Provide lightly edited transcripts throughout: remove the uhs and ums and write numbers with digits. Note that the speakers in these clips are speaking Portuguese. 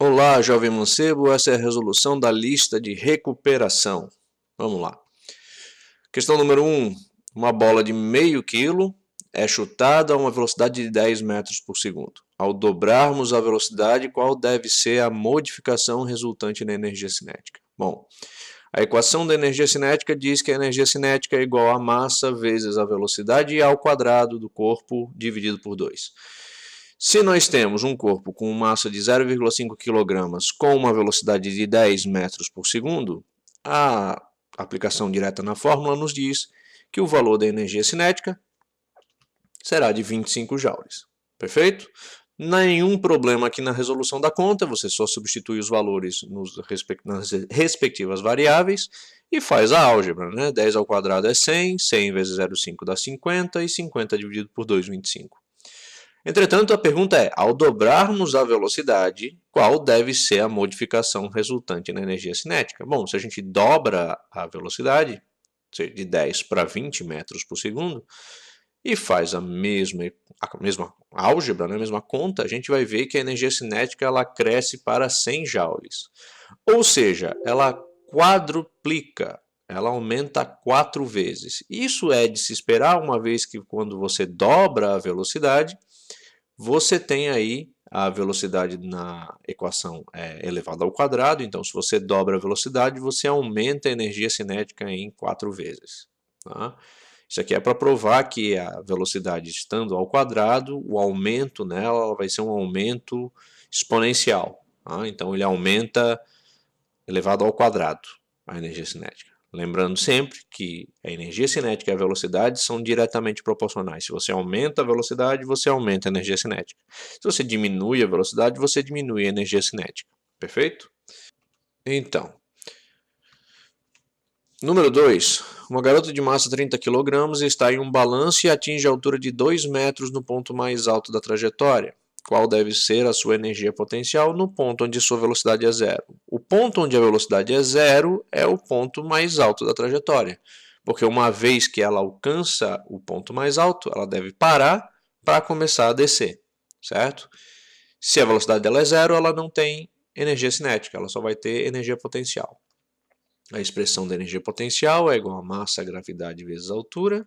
Olá, jovem mancebo, essa é a resolução da lista de recuperação. Vamos lá. Questão número 1. Uma bola de meio quilo é chutada a uma velocidade de 10 metros por segundo. Ao dobrarmos a velocidade, qual deve ser a modificação resultante na energia cinética? Bom, a equação da energia cinética diz que a energia cinética é igual a massa vezes a velocidade ao quadrado do corpo dividido por 2. Se nós temos um corpo com massa de 0,5 kg com uma velocidade de 10 metros por segundo, a aplicação direta na fórmula nos diz que o valor da energia cinética será de 25 joules. Perfeito? Nenhum problema aqui na resolução da conta, você só substitui os valores nas respectivas variáveis e faz a álgebra, né? 10 ao quadrado é 100, 100 vezes 0,5 dá 50 e 50 dividido por 2, 25. Entretanto, a pergunta é, ao dobrarmos a velocidade, qual deve ser a modificação resultante na energia cinética? Bom, se a gente dobra a velocidade, de 10 para 20 metros por segundo, e faz a mesma álgebra, a mesma conta, a gente vai ver que a energia cinética ela cresce para 100 joules. Ou seja, ela quadruplica, ela aumenta 4 vezes. Isso é de se esperar, uma vez que quando você dobra a velocidade, você tem aí a velocidade na equação elevada ao quadrado, então se você dobra a velocidade, você aumenta a energia cinética em 4 vezes. Tá? Isso aqui é para provar que a velocidade estando ao quadrado, o aumento nela vai ser um aumento exponencial. Tá? Então ele aumenta elevado ao quadrado a energia cinética. Lembrando sempre que a energia cinética e a velocidade são diretamente proporcionais. Se você aumenta a velocidade, você aumenta a energia cinética. Se você diminui a velocidade, você diminui a energia cinética. Perfeito? Então, número 2. Uma garota de massa 30 kg está em um balanço e atinge a altura de 2 metros no ponto mais alto da trajetória. Qual deve ser a sua energia potencial no ponto onde sua velocidade é zero? O ponto onde a velocidade é zero é o ponto mais alto da trajetória, porque uma vez que ela alcança o ponto mais alto, ela deve parar para começar a descer, certo? Se a velocidade dela é zero, ela não tem energia cinética, ela só vai ter energia potencial. A expressão da energia potencial é igual a massa, a gravidade vezes a altura.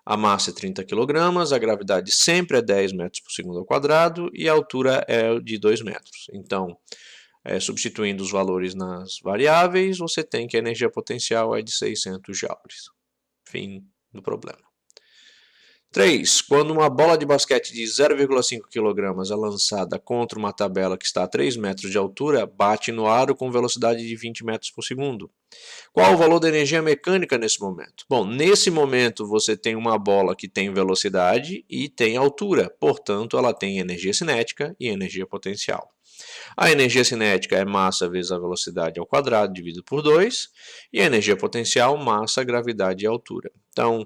A massa é 30 kg, a gravidade sempre é 10 metros por segundo ao quadrado e a altura é de 2 metros. Então, substituindo os valores nas variáveis, você tem que a energia potencial é de 600 joules. Fim do problema. 3. Quando uma bola de basquete de 0,5 kg é lançada contra uma tabela que está a 3 metros de altura, bate no aro com velocidade de 20 metros por segundo. Qual o valor da energia mecânica nesse momento? Bom, nesse momento você tem uma bola que tem velocidade e tem altura, portanto ela tem energia cinética e energia potencial. A energia cinética é massa vezes a velocidade ao quadrado dividido por 2 e a energia potencial massa, gravidade e altura. Então,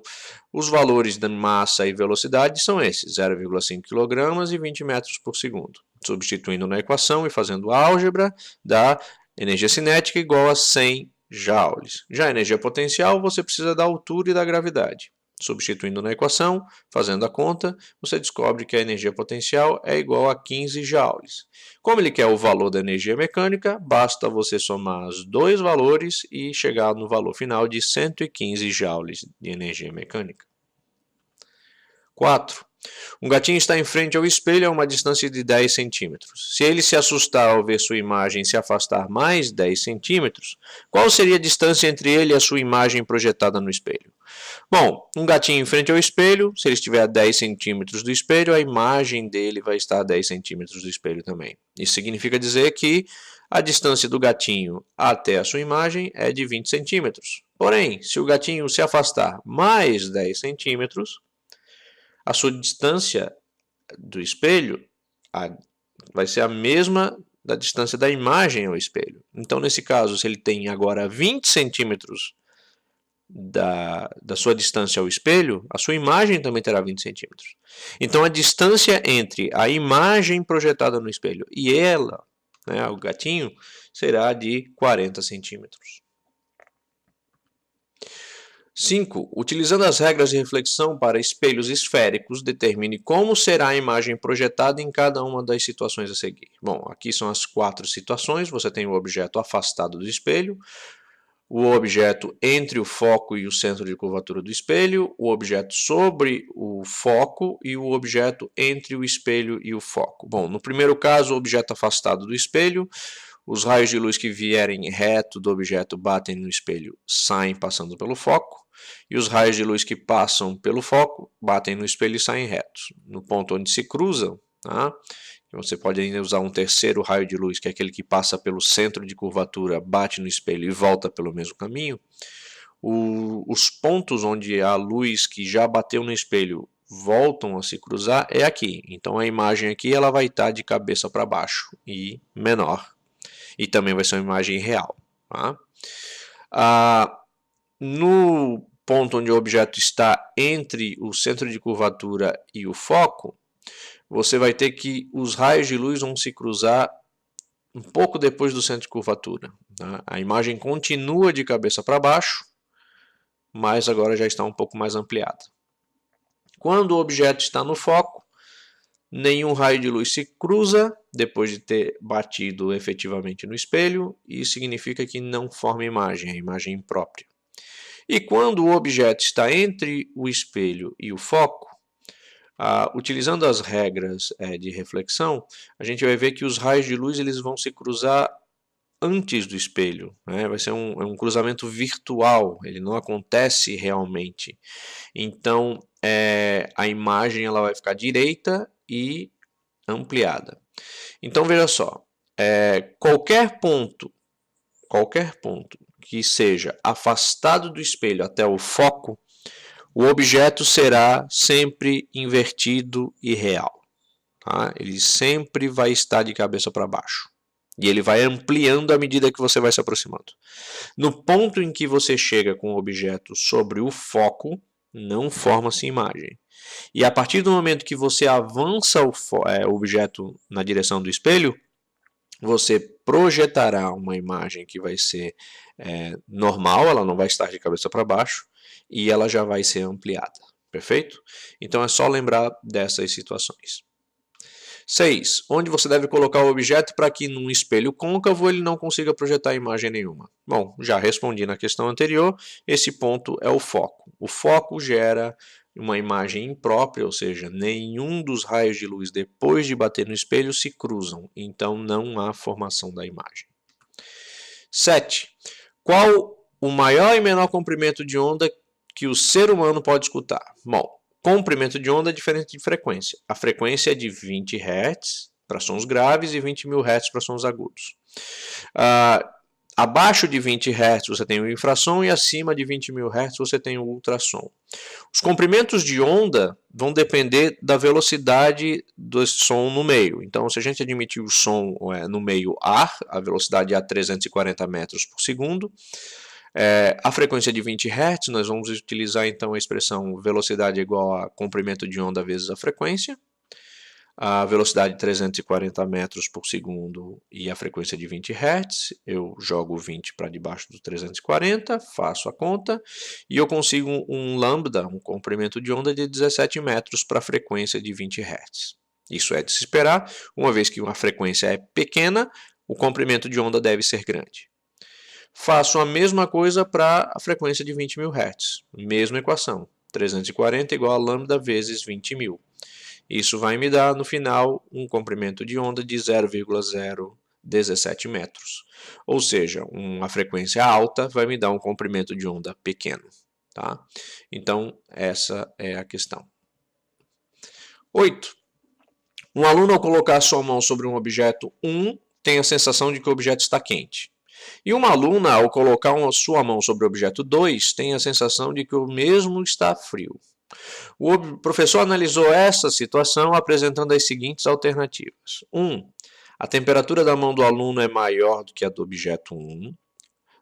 os valores da massa e velocidade são esses, 0,5 kg e 20 metros por segundo. Substituindo na equação e fazendo a álgebra, dá energia cinética igual a 100 joules. Já a energia potencial, você precisa da altura e da gravidade. Substituindo na equação, fazendo a conta, você descobre que a energia potencial é igual a 15 joules. Como ele quer o valor da energia mecânica, basta você somar os dois valores e chegar no valor final de 115 joules de energia mecânica. 4. Um gatinho está em frente ao espelho a uma distância de 10 centímetros. Se ele se assustar ao ver sua imagem e se afastar mais 10 centímetros, qual seria a distância entre ele e a sua imagem projetada no espelho? Bom, um gatinho em frente ao espelho, se ele estiver a 10 centímetros do espelho, a imagem dele vai estar a 10 centímetros do espelho também. Isso significa dizer que a distância do gatinho até a sua imagem é de 20 centímetros. Porém, se o gatinho se afastar mais 10 centímetros, a sua distância do espelho vai ser a mesma da distância da imagem ao espelho. Então, nesse caso, se ele tem agora 20 centímetros da sua distância ao espelho, a sua imagem também terá 20 centímetros. Então, a distância entre a imagem projetada no espelho e ela, né, o gatinho, será de 40 centímetros. 5. Utilizando as regras de reflexão para espelhos esféricos, determine como será a imagem projetada em cada uma das situações a seguir. Bom, aqui são as 4 situações. Você tem o objeto afastado do espelho, o objeto entre o foco e o centro de curvatura do espelho, o objeto sobre o foco e o objeto entre o espelho e o foco. Bom, no primeiro caso, o objeto afastado do espelho, os raios de luz que vierem reto do objeto batem no espelho, saem passando pelo foco, e os raios de luz que passam pelo foco batem no espelho e saem retos. No ponto onde se cruzam, tá? Você pode ainda usar um terceiro raio de luz, que é aquele que passa pelo centro de curvatura, bate no espelho e volta pelo mesmo caminho. Os pontos onde a luz que já bateu no espelho voltam a se cruzar é aqui. Então a imagem aqui ela vai estar de cabeça para baixo e menor. E também vai ser uma imagem real. Tá? No ponto onde o objeto está entre o centro de curvatura e o foco, você vai ter que os raios de luz vão se cruzar um pouco depois do centro de curvatura. Tá? A imagem continua de cabeça para baixo, mas agora já está um pouco mais ampliada. Quando o objeto está no foco, nenhum raio de luz se cruza depois de ter batido efetivamente no espelho, e significa que não forma imagem, é imagem imprópria. E quando o objeto está entre o espelho e o foco, utilizando as regras de reflexão, a gente vai ver que os raios de luz eles vão se cruzar antes do espelho, né? Vai ser um cruzamento virtual, ele não acontece realmente. Então, a imagem ela vai ficar direita e ampliada. Então, veja só, qualquer ponto que seja afastado do espelho até o foco, o objeto será sempre invertido e real. Tá? Ele sempre vai estar de cabeça para baixo. E ele vai ampliando à medida que você vai se aproximando. No ponto em que você chega com o objeto sobre o foco, não forma-se imagem. E a partir do momento que você avança o objeto na direção do espelho, você projetará uma imagem que vai ser normal, ela não vai estar de cabeça para baixo, e ela já vai ser ampliada, perfeito? Então é só lembrar dessas situações. 6. Onde você deve colocar o objeto para que num espelho côncavo ele não consiga projetar imagem nenhuma? Bom, já respondi na questão anterior, esse ponto é o foco. O foco gera uma imagem imprópria, ou seja, nenhum dos raios de luz depois de bater no espelho se cruzam, então não há formação da imagem. 7. Qual o maior e menor comprimento de onda que o ser humano pode escutar? Bom, comprimento de onda é diferente de frequência. A frequência é de 20 Hz para sons graves e 20.000 Hz para sons agudos. Abaixo de 20 Hz você tem o infrassom e acima de 20.000 Hz você tem o ultrassom. Os comprimentos de onda vão depender da velocidade do som no meio. Então, se a gente admitir o som no meio ar, a velocidade é a 340 metros por segundo. A frequência de 20 Hz, nós vamos utilizar então a expressão velocidade igual a comprimento de onda vezes a frequência. A velocidade 340 metros por segundo e a frequência de 20 Hz, eu jogo 20 para debaixo do 340, faço a conta e eu consigo um lambda, um comprimento de onda de 17 metros para a frequência de 20 Hz. Isso é de se esperar, uma vez que uma frequência é pequena, o comprimento de onda deve ser grande. Faço a mesma coisa para a frequência de 20.000 Hz, mesma equação, 340 igual a lambda vezes 20.000. Isso vai me dar, no final, um comprimento de onda de 0,017 metros. Ou seja, uma frequência alta vai me dar um comprimento de onda pequeno. Tá? Então, essa é a questão. 8. Um aluno, ao colocar sua mão sobre um objeto 1, tem a sensação de que o objeto está quente. E uma aluna, ao colocar sua mão sobre o objeto 2, tem a sensação de que o mesmo está frio. O professor analisou essa situação apresentando as seguintes alternativas. 1. A temperatura da mão do aluno é maior do que a do objeto 1.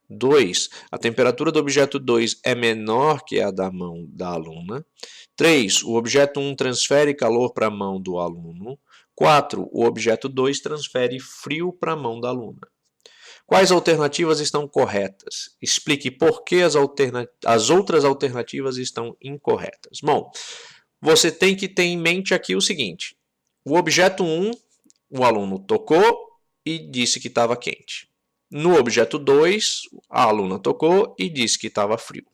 2. A temperatura do objeto 2 é menor que a da mão da aluna. 3. O objeto 1 transfere calor para a mão do aluno. 4. O objeto 2 transfere frio para a mão da aluna. Quais alternativas estão corretas? Explique por que as outras alternativas estão incorretas. Bom, você tem que ter em mente aqui o seguinte. O objeto 1, o aluno tocou e disse que estava quente. No objeto 2, a aluna tocou e disse que estava frio.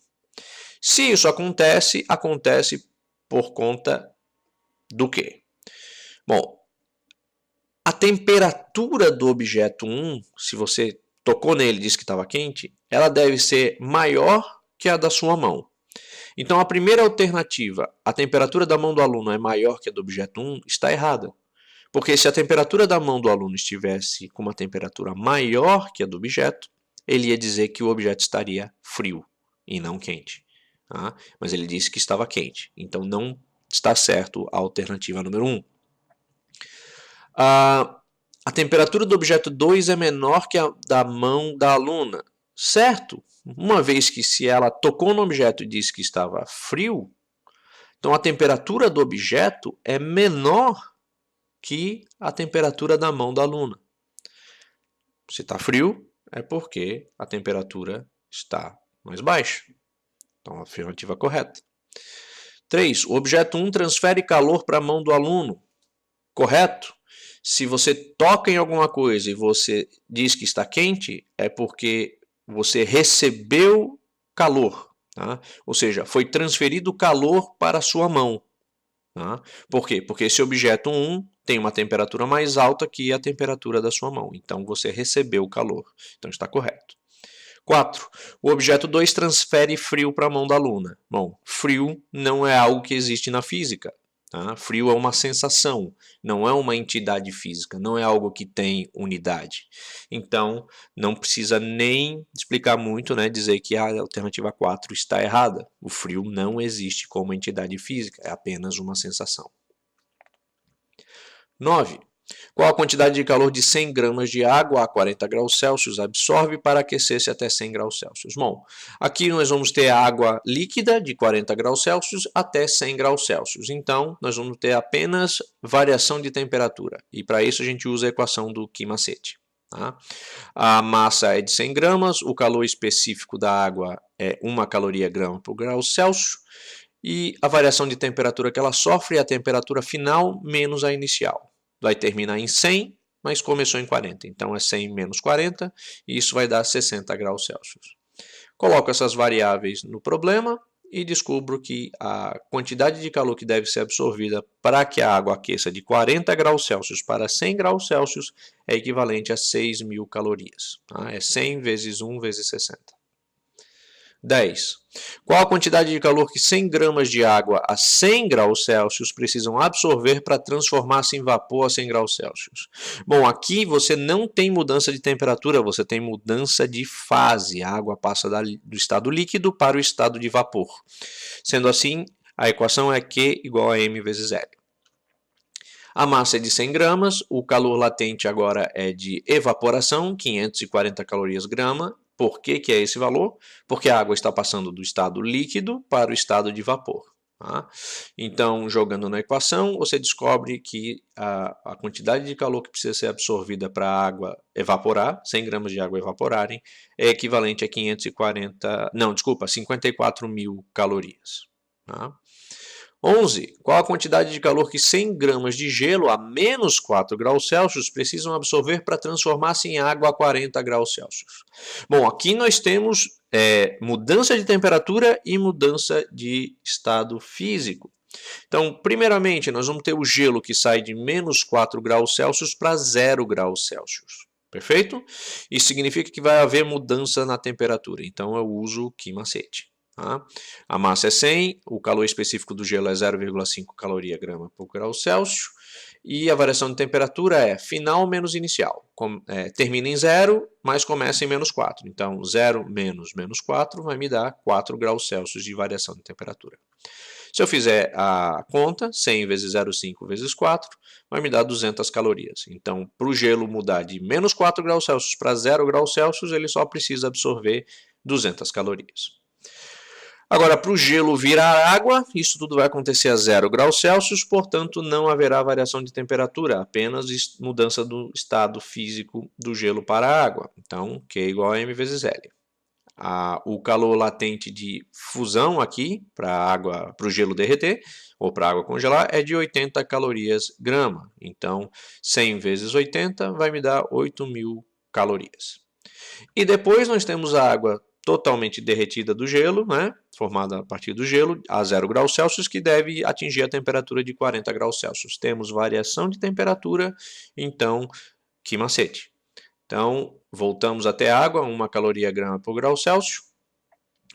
Se isso acontece, acontece por conta do quê? Bom, a temperatura do objeto 1, se você tocou nele e disse que estava quente, ela deve ser maior que a da sua mão. Então, a primeira alternativa, a temperatura da mão do aluno é maior que a do objeto 1, está errada. Porque se a temperatura da mão do aluno estivesse com uma temperatura maior que a do objeto, ele ia dizer que o objeto estaria frio e não quente. Tá? Mas ele disse que estava quente. Então não está certo a alternativa número 1. A temperatura do objeto 2 é menor que a da mão da aluna. Certo? Uma vez que se ela tocou no objeto e disse que estava frio, então a temperatura do objeto é menor que a temperatura da mão da aluna. Se está frio, é porque a temperatura está mais baixa. Então, a afirmativa correta. 3. O objeto 1 transfere calor para a mão do aluno. Correto? Se você toca em alguma coisa e você diz que está quente, é porque você recebeu calor. Tá? Ou seja, foi transferido calor para a sua mão. Tá? Por quê? Porque esse objeto 1 tem uma temperatura mais alta que a temperatura da sua mão. Então, você recebeu o calor. Então, está correto. 4. O objeto 2 transfere frio para a mão da aluna. Bom, frio não é algo que existe na física. Tá? Frio é uma sensação, não é uma entidade física, não é algo que tem unidade. Então, não precisa nem explicar muito, né, dizer que a alternativa 4 está errada. O frio não existe como entidade física, é apenas uma sensação. 9. Qual a quantidade de calor de 100 gramas de água a 40 graus Celsius absorve para aquecer-se até 100 graus Celsius? Bom, aqui nós vamos ter água líquida de 40 graus Celsius até 100 graus Celsius. Então, nós vamos ter apenas variação de temperatura. E para isso a gente usa a equação do Ki-Macete. Tá? A massa é de 100 gramas, o calor específico da água é 1 caloria grama por grau Celsius. E a variação de temperatura que ela sofre é a temperatura final menos a inicial. Vai terminar em 100, mas começou em 40. Então, é 100 menos 40, e isso vai dar 60 graus Celsius. Coloco essas variáveis no problema e descubro que a quantidade de calor que deve ser absorvida para que a água aqueça de 40 graus Celsius para 100 graus Celsius é equivalente a 6.000 calorias. Tá? É 100 vezes 1 vezes 60. 10. Qual a quantidade de calor que 100 gramas de água a 100 graus Celsius precisam absorver para transformar-se em vapor a 100 graus Celsius? Bom, aqui você não tem mudança de temperatura, você tem mudança de fase. A água passa do estado líquido para o estado de vapor. Sendo assim, a equação é Q igual a M vezes L. A massa é de 100 gramas, o calor latente agora é de evaporação, 540 calorias grama. Por que é esse valor? Porque a água está passando do estado líquido para o estado de vapor. Tá? Então, jogando na equação, você descobre que a quantidade de calor que precisa ser absorvida para a água evaporar, 100 gramas de água evaporarem, é equivalente a 54.000 calorias. Tá? 11. Qual a quantidade de calor que 100 gramas de gelo a menos 4 graus Celsius precisam absorver para transformar-se em água a 40 graus Celsius? Bom, aqui nós temos mudança de temperatura e mudança de estado físico. Então, primeiramente, nós vamos ter o gelo que sai de menos 4 graus Celsius para 0 graus Celsius. Perfeito? Isso significa que vai haver mudança na temperatura. Então, eu uso o Ki-Macete. Tá? A massa é 100, o calor específico do gelo é 0,5 caloria grama por grau Celsius e a variação de temperatura é final menos inicial. Termina em 0, mas começa em menos 4. Então, 0 menos menos 4 vai me dar 4 graus Celsius de variação de temperatura. Se eu fizer a conta, 100 vezes 0,5 vezes 4, vai me dar 200 calorias. Então, para o gelo mudar de menos 4 graus Celsius para 0 graus Celsius, ele só precisa absorver 200 calorias. Agora, para o gelo virar água, isso tudo vai acontecer a 0 graus Celsius, portanto, não haverá variação de temperatura, apenas mudança do estado físico do gelo para a água. Então, Q igual a M vezes L. O calor latente de fusão aqui, para o gelo derreter, ou para a água congelar, é de 80 calorias grama. Então, 100 vezes 80 vai me dar 8.000 calorias. E depois nós temos a água totalmente derretida do gelo, né, formada a partir do gelo, a 0 graus Celsius, que deve atingir a temperatura de 40 graus Celsius. Temos variação de temperatura, então, que macete. Então, voltamos até a água, 1 caloria grama por grau Celsius,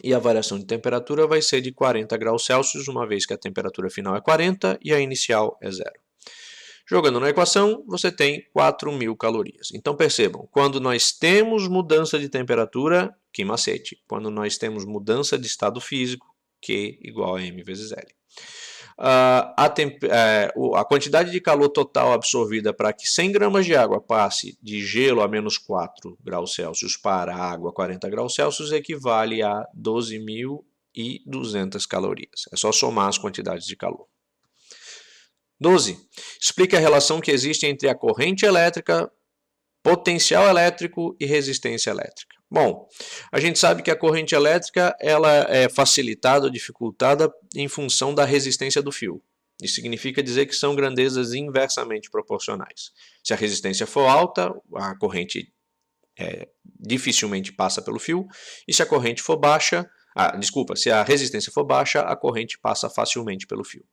e a variação de temperatura vai ser de 40 graus Celsius, uma vez que a temperatura final é 40 e a inicial é 0. Jogando na equação, você tem 4.000 calorias. Então percebam, quando nós temos mudança de temperatura, que macete. Quando nós temos mudança de estado físico, Q igual a M vezes L. A quantidade de calor total absorvida para que 100 gramas de água passe de gelo a menos 4 graus Celsius para água a 40 graus Celsius equivale a 12.200 calorias. É só somar as quantidades de calor. 12. Explique a relação que existe entre a corrente elétrica, potencial elétrico e resistência elétrica. Bom, a gente sabe que a corrente elétrica ela é facilitada ou dificultada em função da resistência do fio. Isso significa dizer que são grandezas inversamente proporcionais. Se a resistência for alta, a corrente dificilmente passa pelo fio, e se a corrente for baixa, se a resistência for baixa, a corrente passa facilmente pelo fio.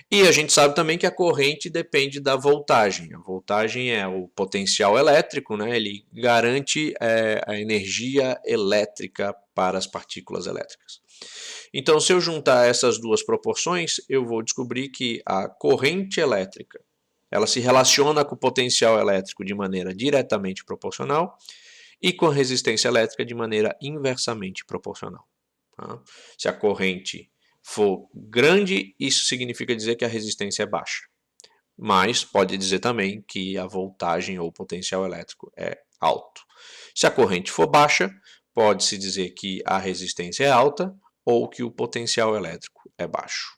E a gente sabe também que a corrente depende da voltagem. A voltagem é o potencial elétrico, né? Ele garante a energia elétrica para as partículas elétricas. Então, se eu juntar essas duas proporções, eu vou descobrir que a corrente elétrica ela se relaciona com o potencial elétrico de maneira diretamente proporcional e com a resistência elétrica de maneira inversamente proporcional. Tá? Se a corrente for grande, isso significa dizer que a resistência é baixa. Mas pode dizer também que a voltagem ou potencial elétrico é alto. Se a corrente for baixa, pode-se dizer que a resistência é alta ou que o potencial elétrico é baixo.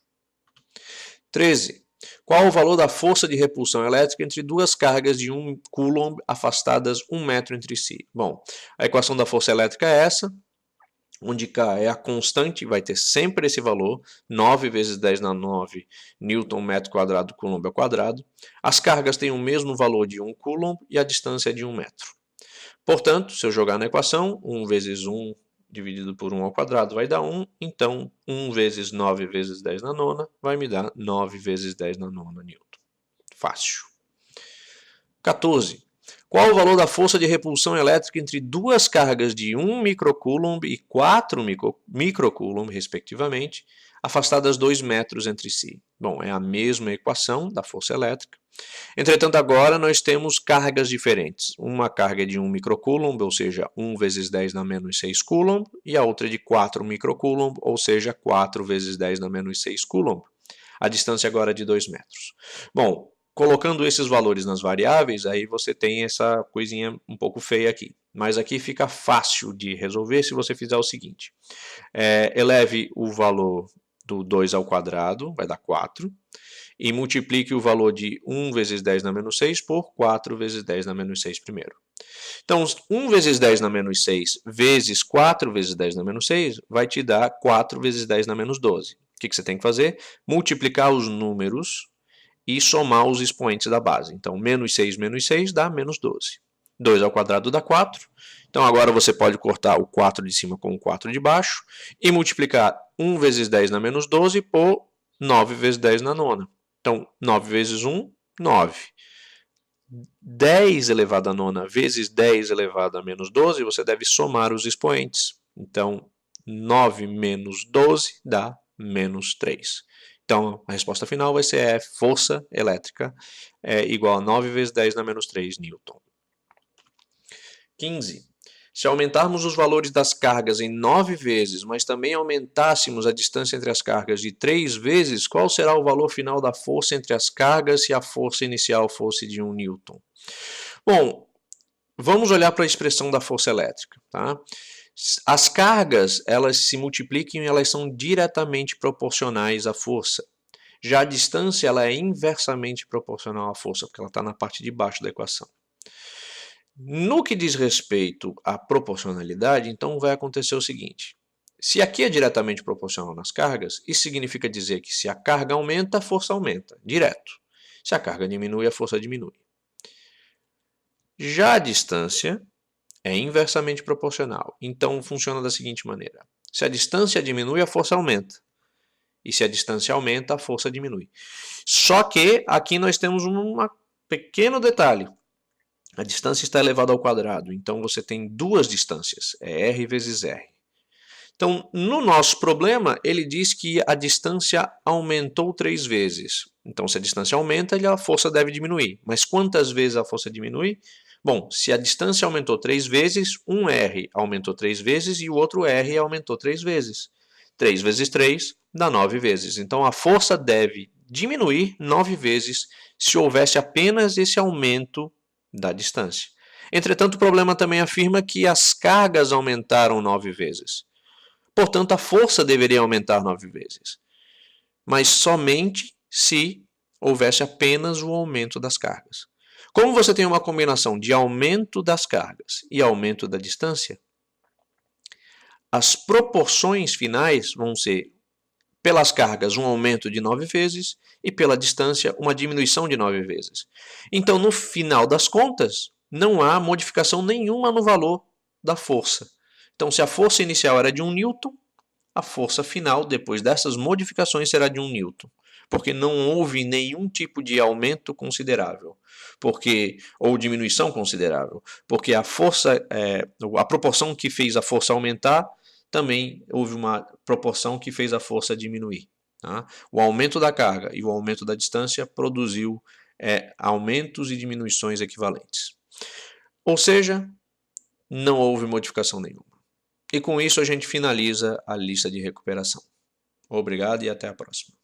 13. Qual o valor da força de repulsão elétrica entre duas cargas de 1 coulomb afastadas 1 metro entre si? Bom, a equação da força elétrica é essa, onde K é a constante, vai ter sempre esse valor, 9 vezes 10 na 9 Newton metro quadrado coulomb ao quadrado. As cargas têm o mesmo valor de 1 coulomb e a distância é de 1 metro. Portanto, se eu jogar na equação, 1 vezes 1 dividido por 1 ao quadrado vai dar 1, então 1 vezes 9 vezes 10 na nona vai me dar 9 vezes 10 na nona Newton. Fácil. 14. Qual o valor da força de repulsão elétrica entre duas cargas de 1 microcoulomb e 4 microcoulomb, respectivamente, afastadas 2 metros entre si? Bom, é a mesma equação da força elétrica. Entretanto, agora nós temos cargas diferentes. Uma carga é de 1 microcoulomb, ou seja, 1 vezes 10 na menos 6 coulomb, e a outra é de 4 microcoulomb, ou seja, 4 vezes 10 na menos 6 coulomb. A distância agora é de 2 metros. Bom, colocando esses valores nas variáveis, aí você tem essa coisinha um pouco feia aqui. Mas aqui fica fácil de resolver se você fizer o seguinte. Eleve o valor do 2 ao quadrado, vai dar 4. E multiplique o valor de 1 vezes 10 na menos 6 por 4 vezes 10 na menos 6 primeiro. Então, 1 vezes 10 na menos 6 vezes 4 vezes 10 na menos 6 vai te dar 4 vezes 10 na menos 12. O que você tem que fazer? Multiplicar os números e somar os expoentes da base. Então, menos 6 dá menos 12. 2 ao quadrado dá 4. Então, agora você pode cortar o 4 de cima com o 4 de baixo e multiplicar 1 vezes 10 na menos 12 por 9 vezes 10 na nona. Então, 9 vezes 1, 9. 10 elevado a nona vezes 10 elevado a menos 12, você deve somar os expoentes. Então, 9 menos 12 dá menos 3. Então, a resposta final vai ser força elétrica igual a 9 vezes 10 na menos 3 Newton. 15. Se aumentarmos os valores das cargas em 9 vezes, mas também aumentássemos a distância entre as cargas de 3 vezes, qual será o valor final da força entre as cargas se a força inicial fosse de 1 Newton? Bom, vamos olhar para a expressão da força elétrica. Tá? As cargas, elas se multiplicam e elas são diretamente proporcionais à força. Já a distância, ela é inversamente proporcional à força, porque ela está na parte de baixo da equação. No que diz respeito à proporcionalidade, então vai acontecer o seguinte. Se aqui é diretamente proporcional nas cargas, isso significa dizer que se a carga aumenta, a força aumenta, direto. Se a carga diminui, a força diminui. Já a distância é inversamente proporcional. Então funciona da seguinte maneira. Se a distância diminui, a força aumenta. E se a distância aumenta, a força diminui. Só que aqui nós temos um pequeno detalhe. A distância está elevada ao quadrado. Então você tem duas distâncias. É R vezes R. Então, no nosso problema, ele diz que a distância aumentou 3 vezes. Então, se a distância aumenta, a força deve diminuir. Mas quantas vezes a força diminui? Bom, se a distância aumentou 3 vezes, um R aumentou 3 vezes e o outro R aumentou 3 vezes. 3 vezes 3 dá 9 vezes. Então, a força deve diminuir 9 vezes se houvesse apenas esse aumento da distância. Entretanto, o problema também afirma que as cargas aumentaram 9 vezes. Portanto, a força deveria aumentar 9 vezes. Mas somente se houvesse apenas o aumento das cargas. Como você tem uma combinação de aumento das cargas e aumento da distância, as proporções finais vão ser, pelas cargas, um aumento de 9 vezes e pela distância, uma diminuição de 9 vezes. Então, no final das contas, não há modificação nenhuma no valor da força. Então, se a força inicial era de 1 newton, a força final, depois dessas modificações, será de 1 newton. Porque não houve nenhum tipo de aumento considerável, ou diminuição considerável. Porque a força, a proporção que fez a força aumentar, também houve uma proporção que fez a força diminuir. Tá? O aumento da carga e o aumento da distância produziu aumentos e diminuições equivalentes. Ou seja, não houve modificação nenhuma. E com isso a gente finaliza a lista de recuperação. Obrigado e até a próxima.